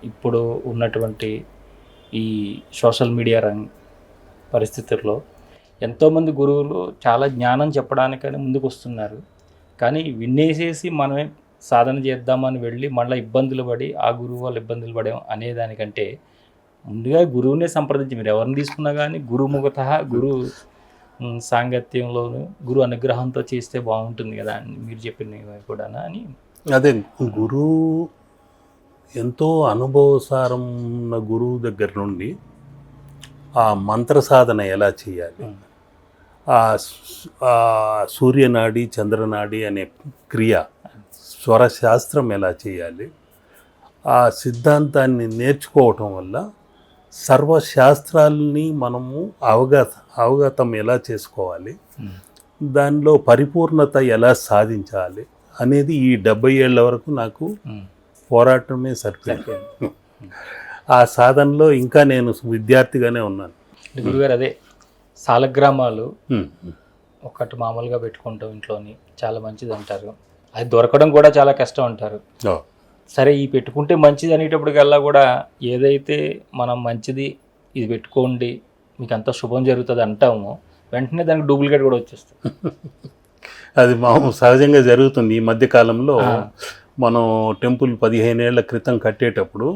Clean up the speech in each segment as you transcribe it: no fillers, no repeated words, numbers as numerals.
ఇప్పుడు ఉన్నటువంటి ఈ సోషల్ మీడియా పరిస్థితుల్లో ఎంతోమంది గురువులు చాలా జ్ఞానం చెప్పడానికని ముందుకు వస్తున్నారు. కానీ వినేసేసి మనమే సాధన చేద్దామని వెళ్ళి మళ్ళీ ఇబ్బందులు పడి ఆ గురువు వాళ్ళు ఇబ్బందులు పడాం అనేదానికంటే ముందుగా గురువునే సంప్రదించి మీరు ఎవరిని తీసుకున్నా కానీ గురుముఖత గురు సాంగత్యంలోను గురు అనుగ్రహంతో చేస్తే బాగుంటుంది కదా అని మీరు చెప్పినవి కూడా అని. అదే గురువు ఎంతో అనుభవసారం ఉన్న గురువు దగ్గర నుండి ఆ మంత్ర సాధన ఎలా చేయాలి, ఆ సూర్యనాడి చంద్రనాడి అనే క్రియ స్వరశాస్త్రం ఎలా చేయాలి, ఆ సిద్ధాంతాన్ని నేర్చుకోవటం వల్ల సర్వశాస్త్రాలని మనము అవగతం ఎలా చేసుకోవాలి, దానిలో పరిపూర్ణత ఎలా సాధించాలి అనేది ఈ 70 ఏళ్ళ వరకు నాకు పోరాటమే సరిపోయింది. ఆ సాధనలో ఇంకా నేను విద్యార్థిగానే ఉన్నాను. గురుగారు అదే సాలగ్రామాలు ఒకటి మామూలుగా పెట్టుకుంటాం ఇంట్లోని, చాలా మంచిది అంటారు. అది దొరకడం కూడా చాలా కష్టం అంటారు. సరే ఈ పెట్టుకుంటే మంచిది అనేటప్పటికల్లా కూడా ఏదైతే మనం మంచిది ఇది పెట్టుకోండి మీకు అంతా శుభం జరుగుతుంది అంటామో వెంటనే దానికి డూప్లికేట్ కూడా వచ్చేస్తుంది. అది సహజంగా జరుగుతుంది. ఈ మధ్య కాలంలో మనం టెంపుల్ 15 ఏళ్ల క్రితం కట్టేటప్పుడు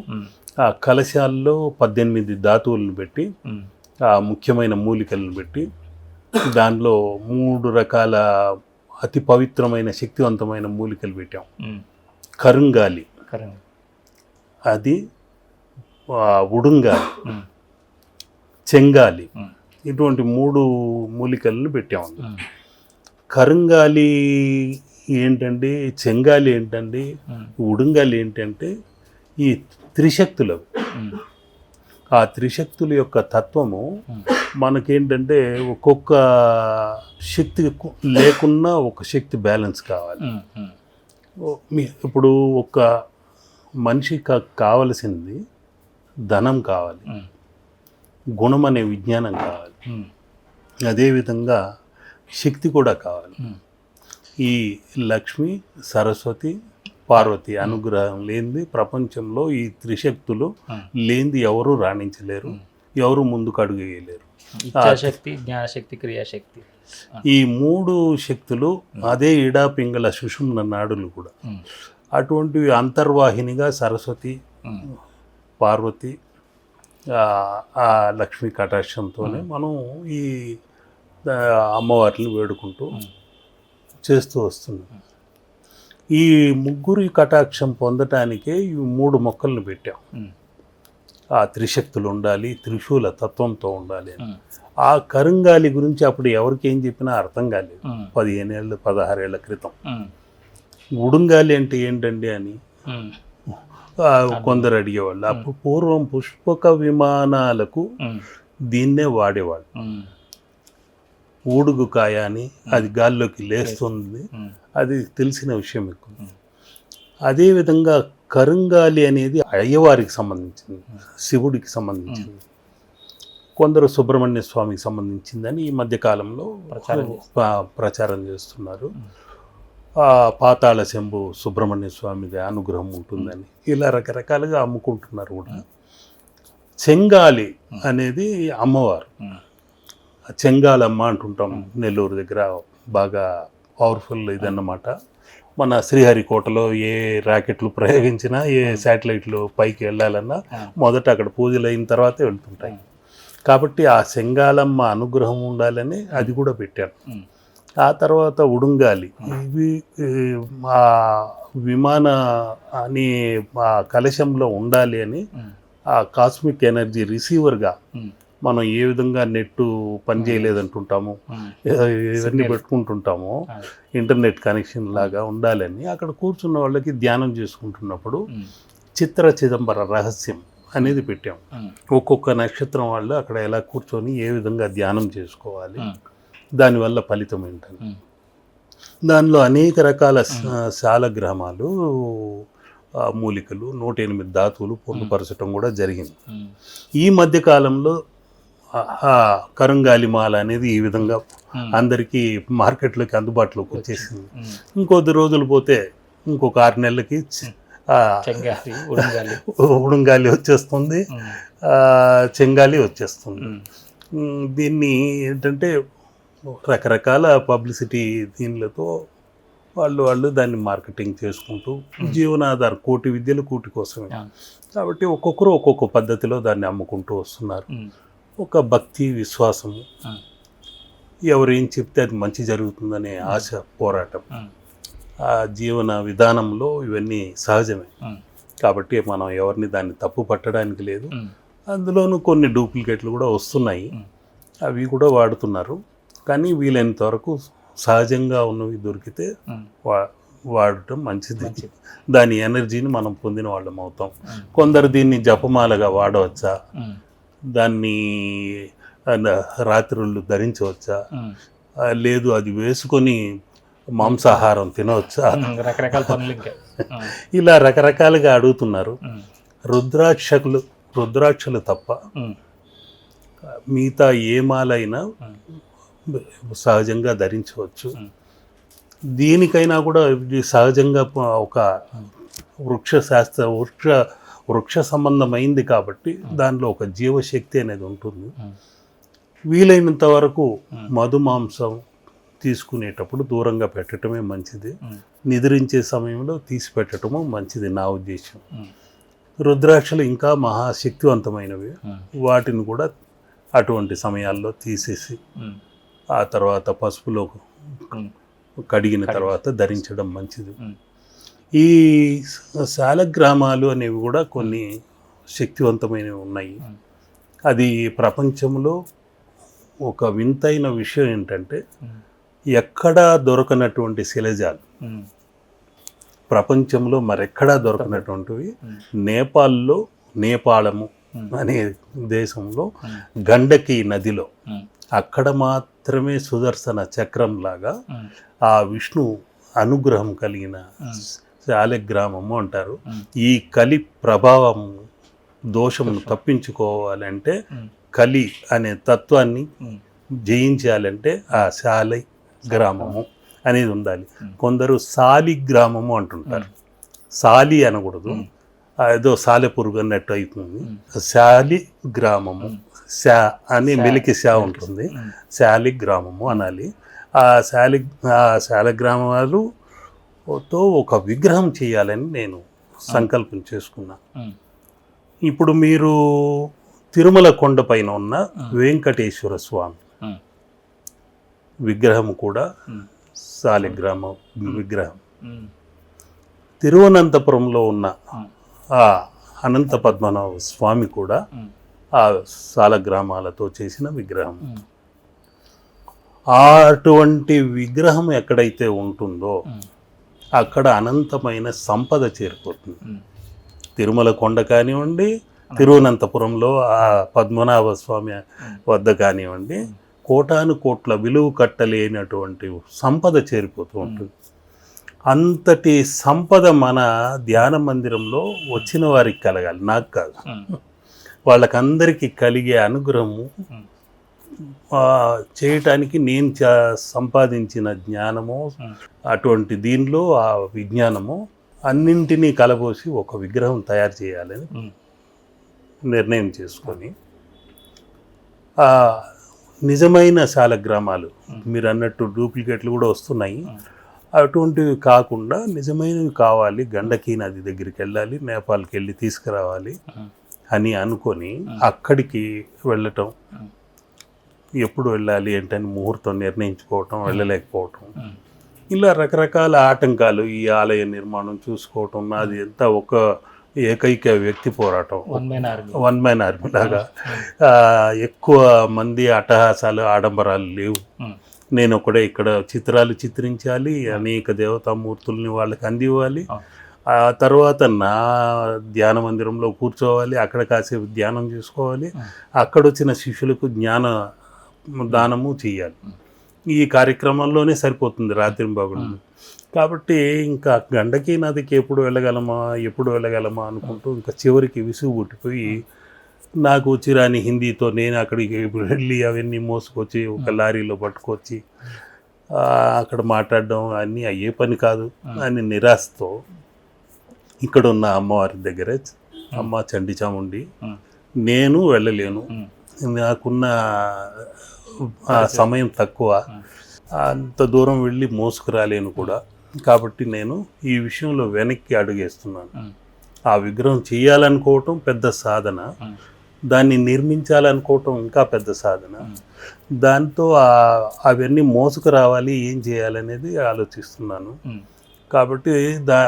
ఆ కలశాల్లో 18 ధాతువులను పెట్టి ఆ ముఖ్యమైన మూలికలను పెట్టి దానిలో 3 రకాల అతి పవిత్రమైన శక్తివంతమైన మూలికలు పెట్టాం. కరుంగాలి, అది ఉడుంగాలి, చెంగాలి, ఇటువంటి 3 మూలికలను పెట్టాం. కరుంగాలి ఏంటండి, చెంగాలి ఏంటండి, ఉడుంగాలి ఏంటంటే ఈ త్రిశక్తులు. ఆ త్రిశక్తుల యొక్క తత్వము మనకేంటంటే ఒక్కొక్క శక్తి లేకున్నా ఒక శక్తి బ్యాలెన్స్ కావాలి. ఇప్పుడు ఒక మనిషికి కావలసింది ధనం కావాలి, గుణం అనే విజ్ఞానం కావాలి, అదేవిధంగా శక్తి కూడా కావాలి. ఈ లక్ష్మి సరస్వతి పార్వతి అనుగ్రహం లేనిది ప్రపంచంలో ఈ త్రిశక్తులు లేనిది ఎవరు రాణించలేరు, ఎవరు ముందుకు అడుగు వేయలేరు. ఇచ్ఛాశక్తి, జ్ఞానశక్తి, క్రియాశక్తి, ఈ 3 శక్తులు అదే ఇడా పింగళ సుషుమ్న నాడులు కూడా. అటువంటివి అంతర్వాహినిగా సరస్వతి పార్వతి ఆ లక్ష్మీ కటాక్షంతోనే మనం ఈ అమ్మవారిని వేడుకుంటూ చేస్తూ వస్తున్నాం. ఈ ముగ్గురి కటాక్షం పొందటానికే ఈ 3 మొక్కలను పెట్టాం. ఆ త్రిశక్తులు ఉండాలి, త్రిశూల తత్వంతో ఉండాలి అని. ఆ కరుంగాలి గురించి అప్పుడు ఎవరికి ఏం చెప్పినా అర్థం కాలేదు 15 ఏళ్ళు 16 ఏళ్ల క్రితం. ఉడుంగాలి అంటే ఏంటండి అని కొందరు అడిగేవాళ్ళు. అప్పుడు పూర్వం పుష్పక విమానాలకు దీన్నే వాడేవాళ్ళు. ఊడుగు కాయ అని, అది గాల్లోకి లేస్తుంది, అది తెలిసిన విషయం ఎక్కువ. అదేవిధంగా కరుంగాలి అనేది అయ్యవారికి సంబంధించింది, శివుడికి సంబంధించింది, కొందరు సుబ్రహ్మణ్య స్వామికి సంబంధించిందని ఈ మధ్యకాలంలో ప్రచారం చేస్తున్నారు. పాతాళ శంభు సుబ్రహ్మణ్య స్వామిది అనుగ్రహం ఉంటుందని ఇలా రకరకాలుగా అమ్ముకుంటున్నారు కూడా. చెంగాలి అనేది అమ్మవారు, చెంగాలమ్మ అంటుంటాం నెల్లూరు దగ్గర, బాగా పవర్ఫుల్ ఇదన్నమాట. మన శ్రీహరికోటలో ఏ రాకెట్లు ప్రయోగించినా, ఏ శాటిలైట్లు పైకి వెళ్ళాలన్నా మొదట అక్కడ పూజలు అయిన తర్వాతే వెళ్తుంటాయి. కాబట్టి ఆ చెంగాలమ్మ అనుగ్రహం ఉండాలని అది కూడా పెట్టాను. ఆ తర్వాత ఉడుంగాలి, ఇవి ఆ విమాన అని ఆ కలశంలో ఉండాలి అని ఆ కాస్మిక్ ఎనర్జీ రిసీవర్గా మనం ఏ విధంగా నెట్టు పని చేయలేదంటుంటాము, ఇవన్నీ పెట్టుకుంటుంటామో ఇంటర్నెట్ కనెక్షన్ లాగా ఉండాలని అక్కడ కూర్చున్న వాళ్ళకి ధ్యానం చేసుకుంటున్నప్పుడు చిత్ర చిదంబర రహస్యం అనేది పెట్టాం. ఒక్కొక్క నక్షత్రం వాళ్ళు అక్కడ ఎలా కూర్చొని ఏ విధంగా ధ్యానం చేసుకోవాలి, దానివల్ల ఫలితం ఏంటని. దానిలో అనేక రకాల శాలగ్రామాలు, మూలికలు, 108 ధాతువులు పొందుపరచడం కూడా జరిగింది. ఈ మధ్యకాలంలో కరుంగాలి మాల అనేది ఈ విధంగా అందరికీ మార్కెట్లోకి అందుబాటులోకి వచ్చేసింది. ఇంకొద్ది రోజులు పోతే ఇంకొక 6 నెలలకి చెంగాలి, ఉడుంగాలి. ఉడుంగాలి వచ్చేస్తుంది, చెంగాలి వచ్చేస్తుంది. దీన్ని ఏంటంటే రకరకాల పబ్లిసిటీ దీనిలతో వాళ్ళు దాన్ని మార్కెటింగ్ చేసుకుంటూ జీవనాధారం, కోటి విద్యలు కూటి కోసమే కాబట్టి ఒక్కొక్కరు ఒక్కొక్క పద్ధతిలో దాన్ని అమ్ముకుంటూ వస్తున్నారు. ఒక భక్తి, విశ్వాసము, ఎవరేం చెప్తే అది మంచి జరుగుతుందనే ఆశ, పోరాటం, ఆ జీవన విధానంలో ఇవన్నీ సహజమే. కాబట్టి మనం ఎవరిని దాన్ని తప్పు పట్టడానికి లేదు. అందులోనూ కొన్ని డూప్లికేట్లు కూడా వస్తున్నాయి, అవి కూడా వాడుతున్నారు. కానీ వీలైనంత వరకు సహజంగా ఉన్నవి దొరికితే వాడటం మంచిది. దాని ఎనర్జీని మనం పొందిన వాళ్ళం అవుతాం. కొందరు దీన్ని జపమాలగా వాడవచ్చా, దాన్ని రాత్రుళ్ళు ధరించవచ్చా, లేదు అది వేసుకొని మాంసాహారం తినవచ్చా, రకరకాల పనులు ఇంకా ఇలా రకరకాలుగా అడుగుతున్నారు. రుద్రాక్షలు తప్ప మిగతా ఏ మాలైనా సహజంగా ధరించవచ్చు. దీనికైనా కూడా ఇది సహజంగా ఒక వృక్ష సంబంధమైంది కాబట్టి దానిలో ఒక జీవశక్తి అనేది ఉంటుంది. వీలైనంత వరకు మధుమాంసం తీసుకునేటప్పుడు దూరంగా పెట్టడమే మంచిది. నిద్రించే సమయంలో తీసి పెట్టడము మంచిది నా ఉద్దేశం. రుద్రాక్షలు ఇంకా మహాశక్తివంతమైనవి, వాటిని కూడా అటువంటి సమయాల్లో తీసేసి ఆ తర్వాత పసుపులో కడిగిన తర్వాత ధరించడం మంచిది. ఈ శాలగ్రామాలు అనేవి కూడా కొన్ని శక్తివంతమైనవి ఉన్నాయి. అది ప్రపంచంలో ఒక వింతైన విషయం ఏంటంటే ఎక్కడా దొరకనటువంటి శిలజాలు, ప్రపంచంలో మరెక్కడా దొరకనటువంటివి నేపాళము అనే దేశంలో గండకి నదిలో అక్కడ మాత్రమే సుదర్శన చక్రం లాగా ఆ విష్ణు అనుగ్రహం కలిగిన శాలగ్రామము అంటారు. ఈ కలి ప్రభావం దోషమును తప్పించుకోవాలంటే, కలి అనే తత్వాన్ని జయించాలంటే ఆ శాలిగ్రామము అనేది ఉండాలి. కొందరు శాలిగ్రామము అంటుంటారు, శాలి అనకూడదు, ఏదో సాలెపురుగు అన్నట్టు అవుతుంది. శాలిగ్రామము, శా అని మెలికి శా ఉంటుంది, శాలిగ్రామము అనాలి. ఆ శాలగ్రామాలతో ఒక విగ్రహం చేయాలని నేను సంకల్పం చేసుకున్నా. ఇప్పుడు మీరు తిరుమల కొండ పైన ఉన్న వెంకటేశ్వర స్వామి విగ్రహం కూడా శాలిగ్రామ విగ్రహం. తిరువనంతపురంలో ఉన్న ఆ అనంత పద్మనాభ స్వామి కూడా ఆ శాలగ్రామాలతో చేసిన విగ్రహం. అటువంటి విగ్రహం ఎక్కడైతే ఉంటుందో అక్కడ అనంతమైన సంపద చేరిపోతుంది. తిరుమల కొండ కానివ్వండి, తిరువనంతపురంలో ఆ పద్మనాభ స్వామి వద్ద కానివ్వండి, కోటాను కోట్ల విలువ కట్టలేనటువంటి సంపద చేరిపోతూ ఉంటుంది. అంతటి సంపద మన ధ్యాన మందిరంలో వచ్చిన వారికి కలగాలి, నాకు కాదు. వాళ్ళకందరికీ కలిగే అనుగ్రహము చేయటానికి నేను సంపాదించిన జ్ఞానము, అటువంటి దీనిలో ఆ విజ్ఞానము అన్నింటినీ కలబోసి ఒక విగ్రహం తయారు చేయాలని నిర్ణయం చేసుకొని నిజమైన శాలగ్రామాలు, మీరు అన్నట్టు డూప్లికేట్లు కూడా వస్తున్నాయి, అటువంటివి కాకుండా నిజమైనవి కావాలి, గండకీ నది దగ్గరికి వెళ్ళాలి, నేపాల్కి వెళ్ళి తీసుకురావాలి అని అనుకొని అక్కడికి వెళ్ళటం, ఎప్పుడు వెళ్ళాలి ఏంటని ముహూర్తం నిర్ణయించుకోవటం, వెళ్ళలేకపోవటం, ఇలా రకరకాల ఆటంకాలు, ఈ ఆలయ నిర్మాణం చూసుకోవటం, అది ఎంత ఒక ఏకైక వ్యక్తి పోరాటం, వన్ మ్యాన్ ఆర్మీ లాగా. ఎక్కువ మంది అట్టహాసాలు, ఆడంబరాలు లేవు. నేను ఒకడే ఇక్కడ చిత్రాలు చిత్రించాలి, అనేక దేవతామూర్తుల్ని వాళ్ళకి అందివ్వాలి, ఆ తర్వాత నా ధ్యాన మందిరంలో కూర్చోవాలి, అక్కడ కాసేపు ధ్యానం చేసుకోవాలి, అక్కడ వచ్చిన శిష్యులకు జ్ఞాన దానము చేయాలి. ఈ కార్యక్రమంలోనే సరిపోతుంది రాత్రింబగళ్ళు. కాబట్టి ఇంకా గండకీ నదికి ఎప్పుడు వెళ్ళగలమా అనుకుంటూ ఇంకా చివరికి విసుగు పుట్టిపోయి, నాకు వచ్చిరాని హిందీతో నేను అక్కడికి వెళ్ళి అవన్నీ మోసుకొచ్చి ఒక లారీలో పట్టుకొచ్చి అక్కడ మాట్లాడడం అన్నీ అయ్యే పని కాదు అని నిరాశతో ఇక్కడ ఉన్న అమ్మవారి దగ్గర అమ్మ చండి చాముండి, నేను వెళ్ళలేను, నాకున్న ఆ సమయం తక్కువ, అంత దూరం వెళ్ళి మోసుకురాలేను కూడా, కాబట్టి నేను ఈ విషయంలో వెనక్కి అడుగేస్తున్నాను. ఆ విగ్రహం చేయాలనుకోవటం పెద్ద సాధన, దాన్ని నిర్మించాలనుకోవటం ఇంకా పెద్ద సాధన, దాంతో అవన్నీ మోసుకురావాలి, ఏం చేయాలనేది ఆలోచిస్తున్నాను. కాబట్టి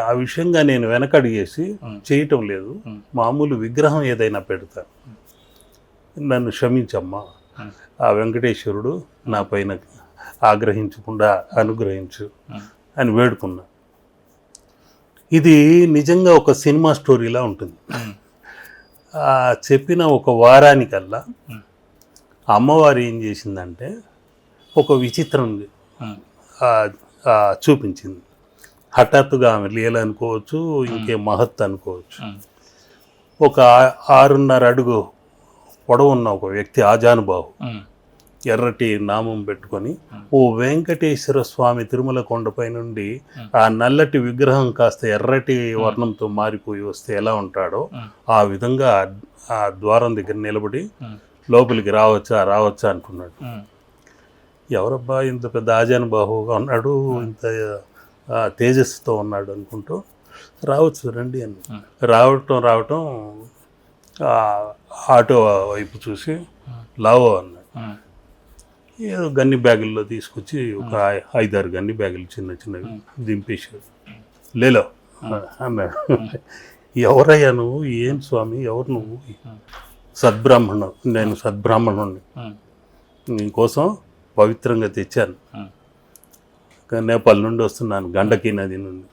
ఆ విషయంగా నేను వెనకడిగేసి చేయటం లేదు. మామూలు విగ్రహం ఏదైనా పెడతాను, నన్ను క్షమించమ్మా, ఆ వెంకటేశ్వరుడు నా పైన ఆగ్రహించకుండా అనుగ్రహించు అని వేడుకున్నా. ఇది నిజంగా ఒక సినిమా స్టోరీలా ఉంటుంది. చెప్పిన ఒక వారానికల్లా అమ్మవారు ఏం చేసిందంటే ఒక విచిత్రం చూపించింది. హఠాత్తుగా ఆమె లీల అనుకోవచ్చు, ఇంకే మహత్ అనుకోవచ్చు. ఒక 6.5 అడుగు పొడవున్న ఒక వ్యక్తి, ఆజానుబాహు, ఎర్రటి నామం పెట్టుకొని, ఓ వెంకటేశ్వర స్వామి తిరుమల కొండపై నుండి ఆ నల్లటి విగ్రహం కాస్త ఎర్రటి వర్ణంతో మారిపోయి వస్తే ఎలా ఉంటాడో ఆ విధంగా ఆ ద్వారం దగ్గర నిలబడి లోపలికి రావచ్చా అనుకున్నాడు. ఎవరబ్బా ఇంత పెద్ద ఆజానుబాహుగా ఉన్నాడు, ఇంత తేజస్సుతో ఉన్నాడు అనుకుంటూ, రావచ్చు రండి అని రావటం ఆటో వైపు చూసి లావో అన్నాడు. ఏదో గన్ని బ్యాగుల్లో తీసుకొచ్చి ఒక 5-6 గన్ని బ్యాగులు చిన్నవి దింపేశాడు. లేలో అన్నాడు. ఎవరయ్యా నువ్వు? ఏం స్వామి, ఎవరు నువ్వు? సద్బ్రాహ్మణుడు, నేను సద్బ్రాహ్మణుడిని, నీకోసం పవిత్రంగా తెచ్చాను, నేపాల్ నుండి వస్తున్నాను, గండకీ నది నుండి,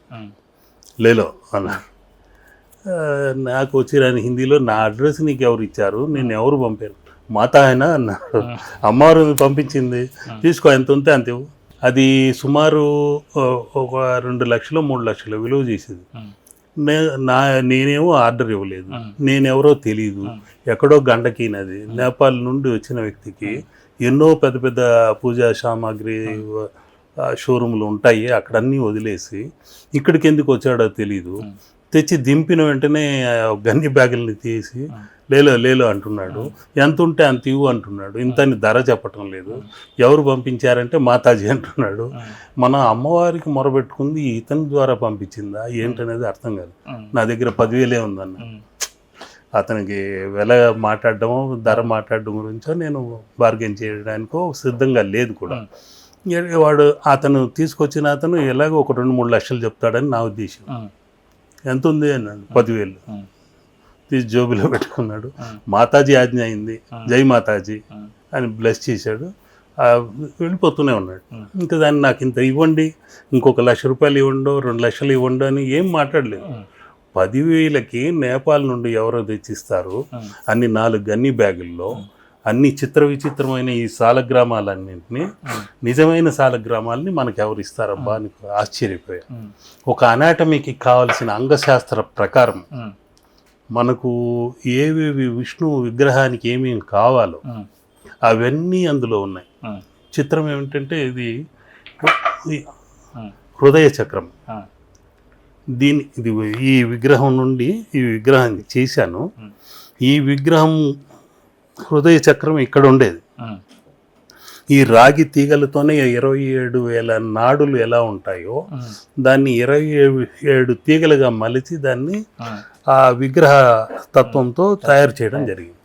లేలో అన్నాడు. నాకు వచ్చిరాని హిందీలో, నా అడ్రస్ నీకు ఎవరు ఇచ్చారు, నేను ఎవరు పంపారు? మాతా అయినా అన్నాడు. అమ్మవారు పంపించింది, తీసుకో, ఎంత ఉంటే అంతే. అది సుమారు ఒక 2 లక్షలు 3 లక్షలు విలువ చేసేది. నేనేమో ఆర్డర్ ఇవ్వలేదు, నేనెవరో తెలియదు, ఎక్కడో గండకీ నది, నేపాల్ నుండి వచ్చిన వ్యక్తికి ఎన్నో పెద్ద పెద్ద పూజా సామాగ్రి షోరూమ్లు ఉంటాయి, అక్కడన్నీ వదిలేసి ఇక్కడికి ఎందుకు వచ్చాడో తెలీదు. తెచ్చి దింపిన వెంటనే గన్ని బ్యాగుల్ని తీసి లేలో అంటున్నాడు. ఎంత ఉంటే అంత ఇవ్వు అంటున్నాడు. ఇంతని ధర చెప్పటం లేదు. ఎవరు పంపించారంటే మాతాజీ అంటున్నాడు. మన అమ్మవారికి మొరబెట్టుకుంది ఇతని ద్వారా పంపించిందా ఏంటనేది అర్థం కాదు. నా దగ్గర 10,000 ఉందన్న. అతనికి వెల మాట్లాడడమో ధర మాట్లాడడం గురించో నేను బార్గెన్ చేయడానికో సిద్ధంగా లేదు కూడా. అతను తీసుకొచ్చిన అతను ఎలాగో ఒక 2-3 లక్షలు చెప్తాడని నా ఉద్దేశం. ఎంత ఉంది అన్నాడు. 10,000 తీసి జోబులో పెట్టుకున్నాడు. మాతాజీ ఆజ్ఞ అయింది, జై మాతాజీ అని బ్లెస్ చేశాడు. వెళ్ళిపోతూనే ఉన్నాడు. ఇంకా దాన్ని నాకు ఇంత ఇవ్వండి, ఇంకొక 1,00,000 రూపాయలు ఇవ్వండో 2 లక్షలు ఇవ్వండి అని ఏం మాట్లాడలేదు. 10,000కి నేపాల్ నుండి ఎవరో తెచ్చిస్తారు అన్ని 4 గన్ని బ్యాగుల్లో, అన్ని చిత్ర విచిత్రమైన ఈ సాలగ్రామాలన్నింటినీ, నిజమైన సాలగ్రామాలని మనకు ఎవరు ఇస్తారబ్బా అని ఆశ్చర్యపోయా. ఒక అనాటమీకి కావలసిన అంగశాస్త్ర ప్రకారం మనకు ఏవేవి విష్ణు విగ్రహానికి ఏమేమి కావాలో అవన్నీ అందులో ఉన్నాయి. చిత్రం ఏమిటంటే ఇది హృదయ చక్రం. ఇది ఈ విగ్రహం నుండి ఈ విగ్రహాన్ని చేశాను. ఈ విగ్రహం హృదయ చక్రం ఇక్కడ ఉండేది. ఈ రాగి తీగలతోనే 27,000 నాడులు ఎలా ఉంటాయో దాన్ని 27 తీగలుగా మలిచి దాన్ని ఆ విగ్రహ తత్వంతో తయారు చేయడం జరిగింది.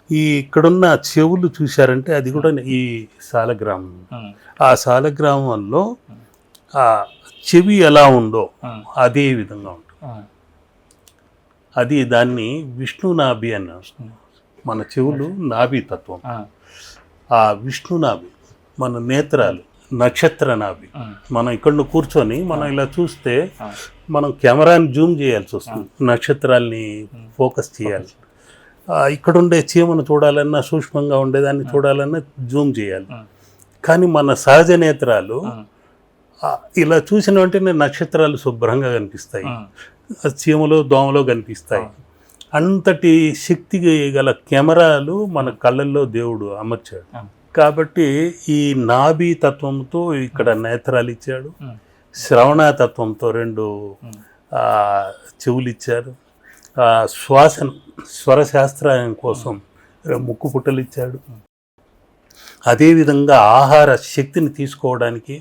ఈ ఇక్కడున్న చెవులు చూశారంటే అది కూడా ఈ సాలగ్రామం. ఆ సాలగ్రామంలో ఆ చెవి ఎలా ఉందో అదే విధంగా ఉంటుంది. అది దాన్ని విష్ణు నాభి అన్నారు. మన చెవులు నాభి తత్వం, ఆ విష్ణు నాభి. మన నేత్రాలు నక్షత్ర నాభి. మనం ఇక్కడ కూర్చొని మనం ఇలా చూస్తే మనం కెమెరాని జూమ్ చేయాల్సి వస్తుంది, నక్షత్రాల్ని ఫోకస్ చేయాలి. ఇక్కడ ఉండే చీమను చూడాలన్నా, సూక్ష్మంగా ఉండేదాన్ని చూడాలన్నా జూమ్ చేయాలి. కానీ మన సహజ నేత్రాలు ఇలా చూసిన వెంటనే నక్షత్రాలు శుభ్రంగా కనిపిస్తాయి, చీమలో దోమలో కనిపిస్తాయి. అంతటి శక్తి గల కెమెరాలు మన కళ్ళల్లో దేవుడు అమర్చాడు. కాబట్టి ఈ నాభి తత్వంతో ఇక్కడ నేత్రాలు ఇచ్చాడు, శ్రవణ తత్వంతో 2 చెవులు ఇచ్చారు. స్వరశాస్త్రం కోసం ముక్కు పుట్టలు ఇచ్చాడు. అదేవిధంగా ఆహార శక్తిని తీసుకోవడానికి,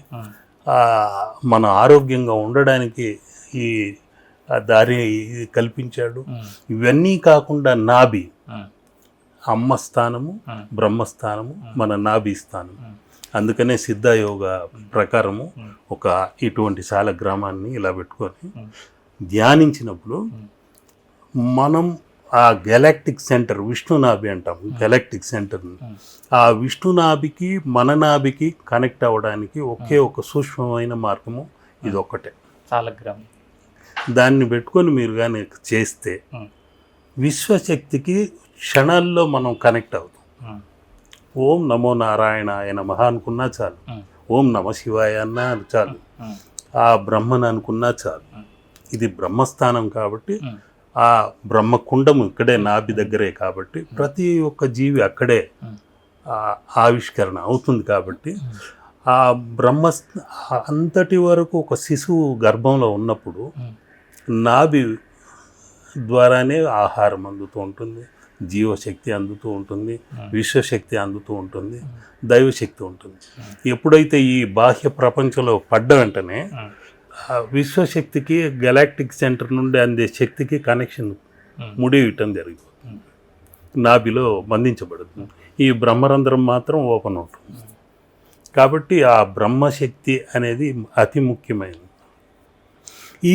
మన ఆరోగ్యంగా ఉండడానికి ఈ దారి కల్పించాడు. ఇవన్నీ కాకుండా నాభి, అమ్మ స్థానము, బ్రహ్మస్థానము, మన నాభి స్థానం. అందుకనే సిద్ధయోగ ప్రకారము ఒక ఇటువంటి శాలగ్రామాన్ని ఇలా పెట్టుకొని ధ్యానించినప్పుడు మనం ఆ గెలాక్టిక్ సెంటర్, విష్ణునాభి అంటాం, గెలాక్టిక్ సెంటర్ని, ఆ విష్ణునాభికి మన నాభికి కనెక్ట్ అవ్వడానికి ఒకే ఒక సూక్ష్మమైన మార్గము ఇది ఒక్కటే, శాలగ్రామం. దాన్ని పెట్టుకొని మీరు కానీ చేస్తే విశ్వశక్తికి క్షణాల్లో మనం కనెక్ట్ అవుతాం. ఓం నమో నారాయణాయ నమః అనుకున్నా చాలు, ఓం నమ శివాయ అన్నా చాలు, ఆ బ్రహ్మను అనుకున్నా చాలు. ఇది బ్రహ్మస్థానం కాబట్టి, ఆ బ్రహ్మకుండము ఇక్కడే నాభి దగ్గరే కాబట్టి ప్రతి ఒక్క జీవి అక్కడే ఆవిష్కరణ అవుతుంది. కాబట్టి ఆ బ్రహ్మ అంతటి వరకు ఒక శిశువు గర్భంలో ఉన్నప్పుడు నాభి ద్వారానే ఆహారం అందుతూ ఉంటుంది, జీవశక్తి అందుతూ ఉంటుంది, విశ్వశక్తి అందుతూ ఉంటుంది, దైవశక్తి ఉంటుంది. ఎప్పుడైతే ఈ బాహ్య ప్రపంచంలో పడ్డ వెంటనే విశ్వశక్తికి గెలాక్టిక్ సెంటర్ నుండి అందే శక్తికి కనెక్షన్ ముడియటం జరిగిపోతుంది, నాభిలో బంధించబడుతుంది. ఈ బ్రహ్మరంధ్రం మాత్రం ఓపెన్ ఉంటుంది. కాబట్టి ఆ బ్రహ్మశక్తి అనేది అతి ముఖ్యమైనది.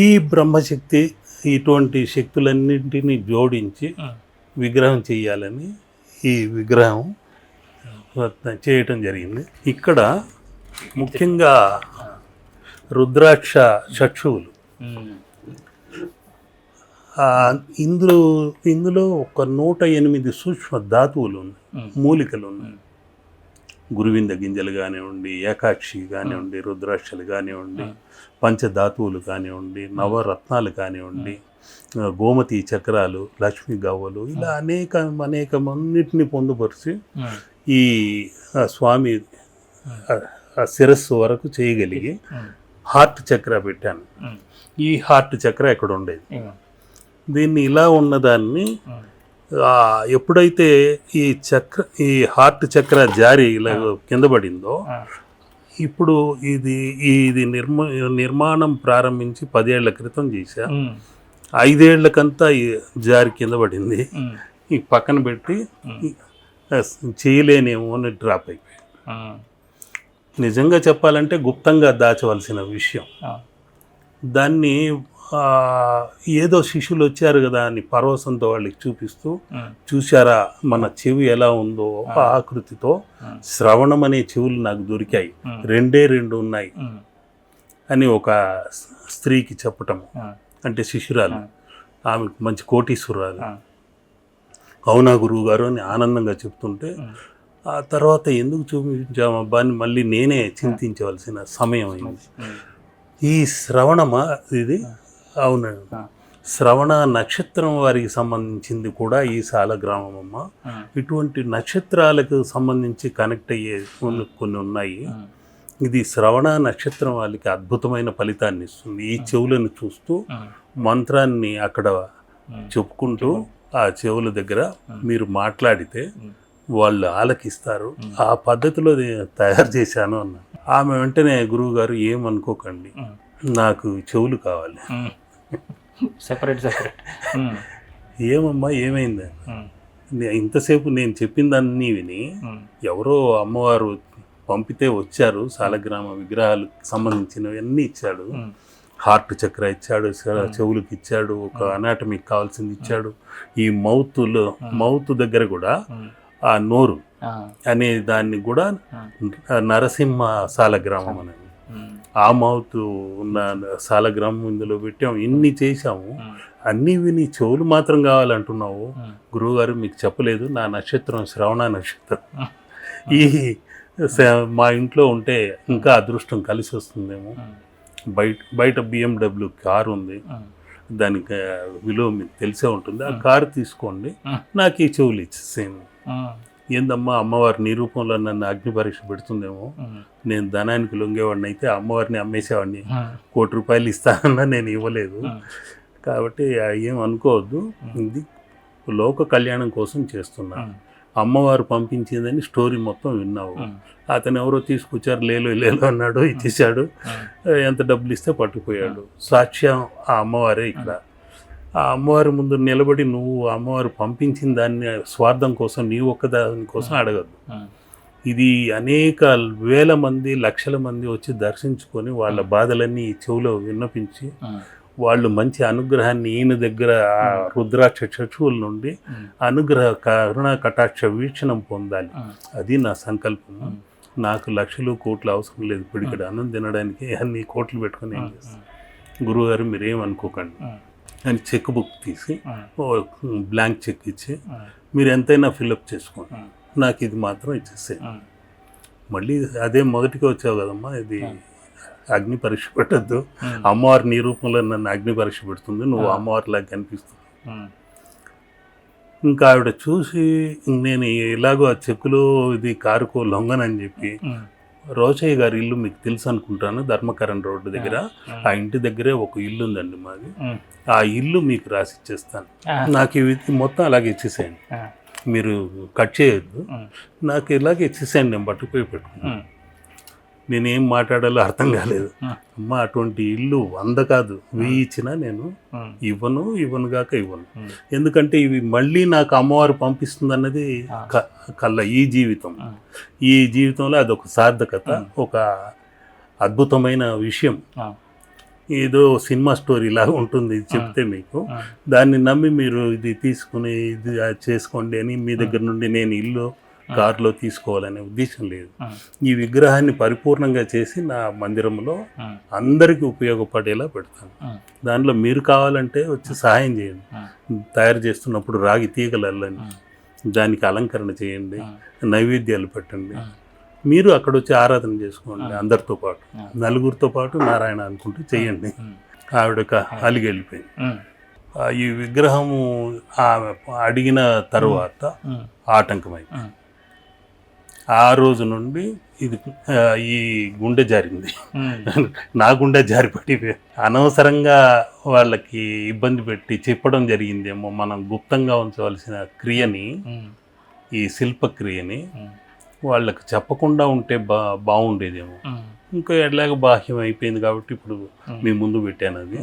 ఈ బ్రహ్మశక్తి ఇటువంటి శక్తులన్నింటినీ జోడించి విగ్రహం చేయాలని ఈ విగ్రహం చేయటం జరిగింది. ఇక్కడ ముఖ్యంగా రుద్రాక్ష చక్షువులు, ఇందులో ఒక 108 సూక్ష్మ ధాతువులు ఉన్నాయి, మూలికలు ఉన్నాయి. గురువింద గింజలు కానివ్వండి, ఏకాక్షి కానివ్వండి, రుద్రాక్షలు కానివ్వండి, పంచధాతువులు కానివ్వండి, నవరత్నాలు కానివ్వండి, గోమతి చక్రాలు, లక్ష్మీ గవ్వలు, ఇలా అనేకమన్నిటిని పొందుపరిచి ఈ స్వామి శిరస్సు వరకు చేయగలిగి హార్ట్ చక్ర పెట్టాను. ఈ హార్ట్ చక్ర ఎక్కడ ఉండేది, దీన్ని ఇలా ఉన్నదాన్ని ఎప్పుడైతే ఈ హార్ట్ చక్ర జారి ఇలా కింద పడిందో, ఇప్పుడు ఇది నిర్మాణం ప్రారంభించి 10 ఏళ్ల క్రితం చేశా. 5 ఏళ్లకంతా జారి కింద పడింది. ఈ పక్కన పెట్టి చేయలేనేమో అని డ్రాప్ అయిపోయి, నిజంగా చెప్పాలంటే గుప్తంగా దాచవలసిన విషయం. దాన్ని ఏదో శిష్యులు వచ్చారు కదా అని పరవశంతో వాళ్ళకి చూపిస్తూ, చూశారా మన చెవి ఎలా ఉందో ఆకృతితో, శ్రవణం అనే చెవులు నాకు దొరికాయి, 2 ఉన్నాయి అని ఒక స్త్రీకి చెప్పటం. అంటే శిష్యురాలు, ఆమెకు మంచి కోటీశ్వరాలు. అవునా గురువు గారు అని ఆనందంగా చెప్తుంటే, ఆ తర్వాత ఎందుకు చూపించామబ్బా అని మళ్ళీ నేనే చింతించవలసిన సమయం అయింది. ఈ శ్రవణమా ఇది? అవును, శ్రవణ నక్షత్రం వారికి సంబంధించింది కూడా ఈ శాలగ్రామం అమ్మ. ఇటువంటి నక్షత్రాలకు సంబంధించి కనెక్ట్ అయ్యే కొన్ని ఉన్నాయి. ఇది శ్రవణ నక్షత్రం వాళ్ళకి అద్భుతమైన ఫలితాన్ని ఇస్తుంది. ఈ చెవులను చూస్తూ మంత్రాన్ని అక్కడ చెప్పుకుంటూ ఆ చెవుల దగ్గర మీరు మాట్లాడితే వాళ్ళు ఆలకిస్తారు. ఆ పద్ధతిలో తయారు చేశాను అన్న. ఆమె వెంటనే గురువు గారు ఏమనుకోకండి, నాకు చెవులు కావాలి. సెపరేట్ ఏమమ్మా ఏమైంది? ఇంతసేపు నేను చెప్పిందన్నీ విని ఎవరో అమ్మవారు పంపితే వచ్చారు, శాలగ్రామ విగ్రహాలకు సంబంధించినవన్నీ ఇచ్చాడు. హార్ట్ చక్ర ఇచ్చాడు, చెవులకు ఇచ్చాడు, ఒక అనాటమీకి కావాల్సింది ఇచ్చాడు. ఈ మౌత్ దగ్గర కూడా ఆ నోరు అనే దాన్ని కూడా నరసింహ శాలగ్రామం అనేది, ఆ మౌత్ ఉన్న శాలగ్రామం ఇందులో పెట్టాము. ఇన్ని చేశాము, అన్నీ విని చెవులు మాత్రం కావాలంటున్నావు. గురువుగారు మీకు చెప్పలేదు, నా నక్షత్రం శ్రవణ నక్షత్రం. ఈ మా ఇంట్లో ఉంటే ఇంకా అదృష్టం కలిసి వస్తుందేమో. బయట BMW కారు ఉంది, దానికి విలువ మీకు తెలిసే ఉంటుంది. ఆ కారు తీసుకోండి, నాకు ఈ చెవులు ఇచ్చేసేయండి. ఏందమ్మా అమ్మవారి నీ రూపంలో నన్ను అగ్ని పరీక్ష పెడుతుందేమో, నేను ధనానికి లొంగేవాడిని అయితే అమ్మవారిని అమ్మేసేవాడిని, ₹1,00,00,000 ఇస్తానన్నా నేను ఇవ్వలేదు. కాబట్టి ఏం అనుకోవద్దు, ఇది లోక కళ్యాణం కోసం చేస్తున్నా, అమ్మవారు పంపించిందని స్టోరీ మొత్తం విన్నావు, అతను ఎవరో తీసుకొచ్చారు, లేలో అన్నాడు, ఇచ్చేసాడు, ఎంత డబ్బులు ఇస్తే పట్టుకుపోయాడు, సాక్ష్యం ఆ అమ్మవారే. ఇక్కడ ఆ అమ్మవారి ముందు నిలబడి నువ్వు అమ్మవారు పంపించిన దాన్ని స్వార్థం కోసం నీ ఒక్కదాని కోసం అడగద్దు. ఇది అనేక వేల మంది లక్షల మంది వచ్చి దర్శించుకొని వాళ్ళ బాధలన్నీ చెవులో విన్నపించి వాళ్ళు మంచి అనుగ్రహాన్ని ఈయన దగ్గర ఆ రుద్రాక్ష చక్షువుల నుండి అనుగ్రహ కరుణా కటాక్ష వీక్షణం పొందాలి. అది నా సంకల్పం. నాకు లక్షలు కోట్లు అవసరం లేదు, పిడికడ అన్నం తినడానికి అన్ని కోట్లు పెట్టుకుని ఏం చేస్తాను. గురువుగారు మీరేం అనుకోకండి అని చెక్ బుక్ తీసి బ్లాంక్ చెక్ ఇచ్చి మీరు ఎంతైనా ఫిల్అప్ చేసుకోండి, నాకు ఇది మాత్రం ఇచ్చేసాయి. మళ్ళీ అదే మొదటికి వచ్చావు కదమ్మా, ఇది అగ్ని పరీక్ష పెట్టద్దు, అమ్మవారి నీ రూపంలో నన్ను అగ్ని పరీక్ష పెడుతుంది, నువ్వు అమ్మవారిలాగా కనిపిస్తుంది. ఇంకా ఆవిడ చూసి నేను ఇలాగో ఆ చెక్కులో ఇది కారుకో లొంగనని చెప్పి, రోచయ్య గారి ఇల్లు మీకు తెలుసు అనుకుంటాను, ధర్మకరణ్ రోడ్డు దగ్గర, ఆ ఇంటి దగ్గరే ఒక ఇల్లు ఉందండి మాది, ఆ ఇల్లు మీకు రాసి ఇచ్చేస్తాను, నాకు ఇవి మొత్తం అలాగే ఇచ్చేసేయండి, మీరు కట్ చేయొద్దు, నాకు ఇలాగే ఇచ్చేసేయండి, నేను పట్టుకుపోయి పెట్టుకున్నాను. నేనేం మాట్లాడాలో అర్థం కాలేదు. అమ్మ అటువంటి ఇల్లు 100 కాదు 1000 ఇచ్చినా నేను ఇవ్వను గాక ఇవ్వను. ఎందుకంటే ఇవి మళ్ళీ నాకు అమ్మవారు పంపిస్తుంది అన్నది కల్లా ఈ జీవితంలో అదొక సార్థకత, ఒక అద్భుతమైన విషయం. ఏదో సినిమా స్టోరీ లాగా ఉంటుంది చెప్తే మీకు, దాన్ని నమ్మి మీరు ఇది తీసుకుని ఇది చేసుకోండి అని మీ దగ్గర నుండి నేను ఇల్లు కారులో తీసుకోవాలనే ఉద్దేశం లేదు. ఈ విగ్రహాన్ని పరిపూర్ణంగా చేసి నా మందిరంలో అందరికీ ఉపయోగపడేలా పెడతాను. దానిలో మీరు కావాలంటే వచ్చి సహాయం చేయండి, తయారు చేస్తున్నప్పుడు రాగి తీగలు అల్లండి, దానికి అలంకరణ చేయండి, నైవేద్యాలు పెట్టండి, మీరు అక్కడ వచ్చి ఆరాధన చేసుకోండి అందరితో పాటు, నలుగురితో పాటు నారాయణ అనుకుంటూ చేయండి. ఆవిడక అలిగి వెళ్ళిపోయింది. ఈ విగ్రహము అడిగిన తరువాత ఆటంకమైంది. ఆ రోజు నుండి ఇది ఈ గుండె జారింది, నా గుండె జారిపడి అనవసరంగా వాళ్ళకి ఇబ్బంది పెట్టి చెప్పడం జరిగిందేమో. మనం గుప్తంగా ఉంచవలసిన క్రియని, ఈ శిల్పక్రియని వాళ్ళకి చెప్పకుండా ఉంటే బాగుండేదేమో. ఇంకా ఎట్లాగ బాహ్యం అయిపోయింది కాబట్టి ఇప్పుడు మీ ముందు పెట్టాను. అది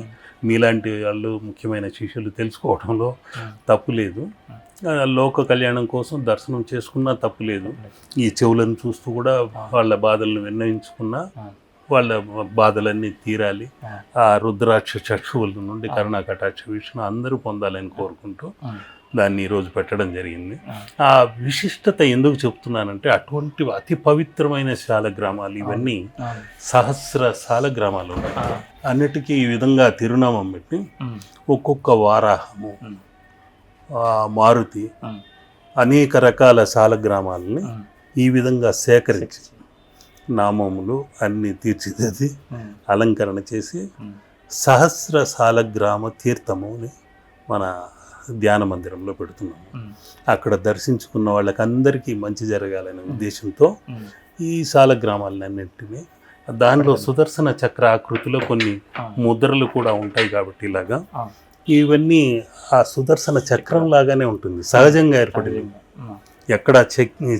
మీలాంటి వాళ్ళు ముఖ్యమైన శిష్యులు తెలుసుకోవడంలో తప్పు లేదు. లోక కళ్యాణం కోసం దర్శనం చేసుకున్నా తప్పు లేదు. ఈ చెవులను చూస్తూ కూడా వాళ్ళ బాధలను విన్నవించుకున్నా వాళ్ళ బాధలన్నీ తీరాలి. ఆ రుద్రాక్ష చక్షువుల నుండి కరుణా కటాక్ష వీక్షణ అందరూ పొందాలని కోరుకుంటూ దాన్ని ఈరోజు పెట్టడం జరిగింది. ఆ విశిష్టత ఎందుకు చెప్తున్నానంటే, అటువంటి అతి పవిత్రమైన శాలగ్రామాలు ఇవన్నీ సహస్ర శాలగ్రామాలు ఉన్నాయి. అన్నిటికీ ఈ విధంగా తిరునామం పెట్టి ఒక్కొక్క వారాహము, మారుతి, అనేక రకాల శాలగ్రామాలని ఈ విధంగా సేకరించి నామములు అన్నీ తీర్చిదిద్ది అలంకరణ చేసి సహస్ర శాలగ్రామ తీర్థము అని మన ధ్యాన మందిరంలో పెడుతున్నాము. అక్కడ దర్శించుకున్న వాళ్ళకి అందరికీ మంచి జరగాలనే ఉద్దేశంతో ఈ శాలగ్రామాలన్నింటినీ, దానిలో సుదర్శన చక్ర ఆకృతిలో కొన్ని ముద్రలు కూడా ఉంటాయి కాబట్టి ఇలాగా ఇవన్నీ ఆ సుదర్శన చక్రం లాగానే ఉంటుంది, సహజంగా ఏర్పడింది, ఎక్కడ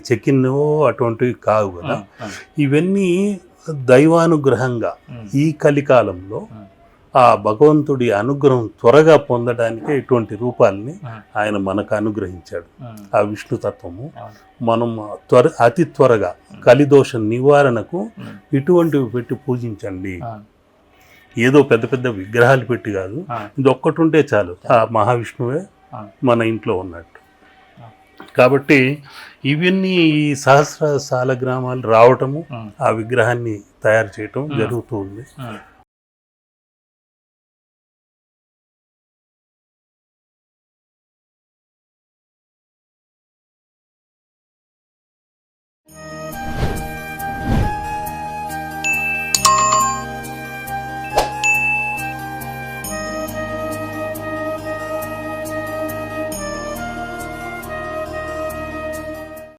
చెక్కినో అటువంటివి కావు కదా. ఇవన్నీ దైవానుగ్రహంగా ఈ కలికాలంలో ఆ భగవంతుడి అనుగ్రహం త్వరగా పొందడానికి ఇటువంటి రూపాలని ఆయన మనకు అనుగ్రహించాడు. ఆ విష్ణుతత్వము మనం అతి త్వరగా కలిదోష నివారణకు ఇటువంటివి పెట్టి పూజించండి. ఏదో పెద్ద పెద్ద విగ్రహాలు పెట్టి కాదు, ఇది ఒక్కటి ఉంటే చాలు, ఆ మహావిష్ణువే మన ఇంట్లో ఉన్నట్టు. కాబట్టి ఇవన్నీ ఈ సహస్ర శాలగ్రామాలు రావటము, ఆ విగ్రహాన్ని తయారు చేయటం జరుగుతూ ఉంది.